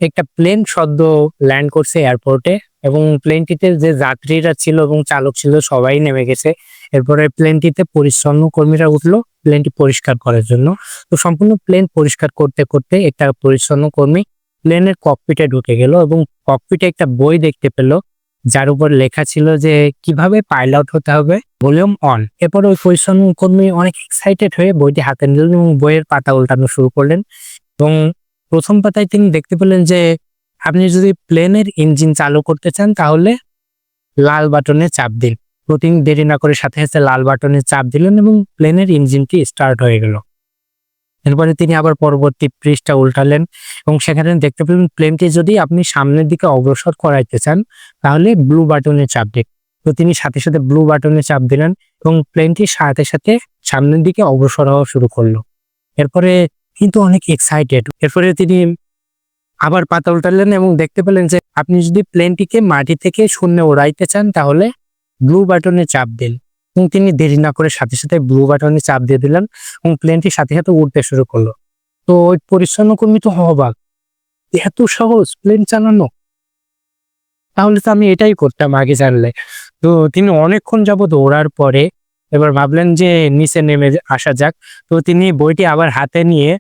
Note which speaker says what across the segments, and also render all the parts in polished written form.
Speaker 1: একটা প্লেন সদ্য ল্যান্ড করছে এয়ারপোর্টে এবং প্লেনটিতে যে যাত্রীরা ছিল এবং চালক ছিল সবাই নেমে গেছে। এরপরে প্লেনটিতে পরিচ্ছন্ন কর্মীরা উঠলো প্লেনটি পরিষ্কার করার জন্য। তো সম্পূর্ণ প্লেন পরিষ্কার করতে করতে একটা পরিচ্ছন্ন কর্মী প্লেনের ককপিটে ঢুকে গেল এবং ককপিটে একটা বই দেখতে পেল, যার উপর লেখা ছিল যে কিভাবে পাইলট হতে হবে, ভলিউম অন। এরপর ওই পরিচ্ছন্ন কর্মী অনেক এক্সাইটেড হয়ে বইটি হাতে নিলেন এবং বইয়ের পাতা উল্টানো শুরু করলেন। এবং প্রথম পাতায় তিনি দেখতে পেলেন যে আপনি যদি প্লেনের ইঞ্জিন চালু করতে চান তাহলে লাল বাটনে চাপ দিন। তো তিনি দেরি না করে সাথে সাথে লাল বাটনে চাপ দিলেন এবং প্লেনের ইঞ্জিনটি স্টার্ট হয়ে গেল। এরপরে তিনি আবার পরবর্তী পৃষ্ঠা উল্টালেন এবং সেখানে দেখতে পেলেন প্লেনটি যদি আপনি সামনের দিকে অগ্রসর করাইতে চান তাহলে ব্লু বাটনে চাপ দিন। তো তিনি সাথে সাথে ব্লু বাটনে চাপ দিলেন এবং প্লেনটি সাথে সাথে সামনের দিকে অগ্রসর হওয়া শুরু করলো। এরপরে কিন্তু অনেক এক্সাইটেড। এরপরে তিনি আবার পাতা উল্টালেন এবং দেখতে পেলেন যে আপনি যদি প্লেনটিকে মাটি থেকে শূন্যে উড়াইতে চান তাহলে ব্লু বাটনে চাপ দিন। এবং তিনি দেরি না করে সাথে সাথে ব্লু বাটনে চাপ দিয়ে দিলেন এবং প্লেনটি সাথে সাথে উড়তে শুরু করলো। তো ওই পরিচ্ছন্ন কর্মী তো হবাক, এত সহজ প্লেন চালানো, তাহলে তো আমি এটাই করতাম আগে জানলে। তো তিনি অনেকক্ষণ যাবত ওড়ার পরে এবার ভাবলেন যে নিচে নেমে আসা যাক। তো তিনি বইটি আবার হাতে নিয়ে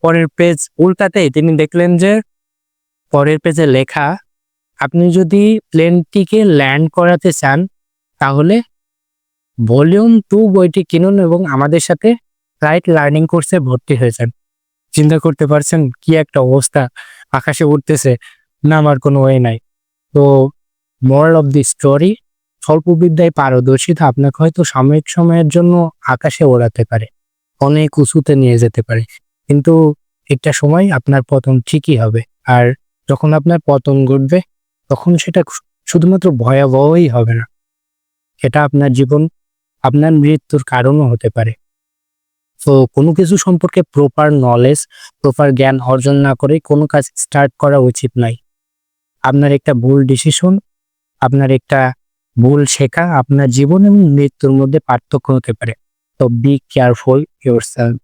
Speaker 1: পরের পেজ উল্টাতেই তিনি দেখলেন যে পরের পেজে লেখা, আপনি যদি প্লেনটিকে ল্যান্ড করাতে চান তাহলে ভলিউম 2 বইটি কিনুন এবং আমাদের সাথে ফ্লাইট লার্নিং কোর্সে ভর্তি হয়ে যান। চিন্তা করতে পারছেন কি একটা অবস্থা, আকাশে উঠতেছে, নামার কোনো ওয়ে নাই। তো মোরাল অফ দি স্টোরি, স্বল্প বিদ্যায় পারদর্শিতা আপনাকে হয়তো সাময়িক সময়ের জন্য আকাশে ওড়াতে পারে, অনেক উঁচুতে নিয়ে যেতে পারে, কিন্তু একটা সময় আপনার পতন ঠিকই হবে। আর যখন আপনার পতন ঘটবে তখন সেটা শুধুমাত্র ভয়াবহই হবে না, এটা আপনার জীবন, আপনার মৃত্যুর কারণও হতে পারে। তো কোনো কিছু সম্পর্কে প্রপার নলেজ, প্রপার জ্ঞান অর্জন না করে কোনো কাজ স্টার্ট করা উচিত নয়। আপনার একটা ভুল ডিসিশন, আপনার একটা ভুল শেখা আপনার জীবন এবং মৃত্যুর মধ্যে পার্থক্য হতে পারে। তো বি কেয়ারফুল ইয়োরসেলফ।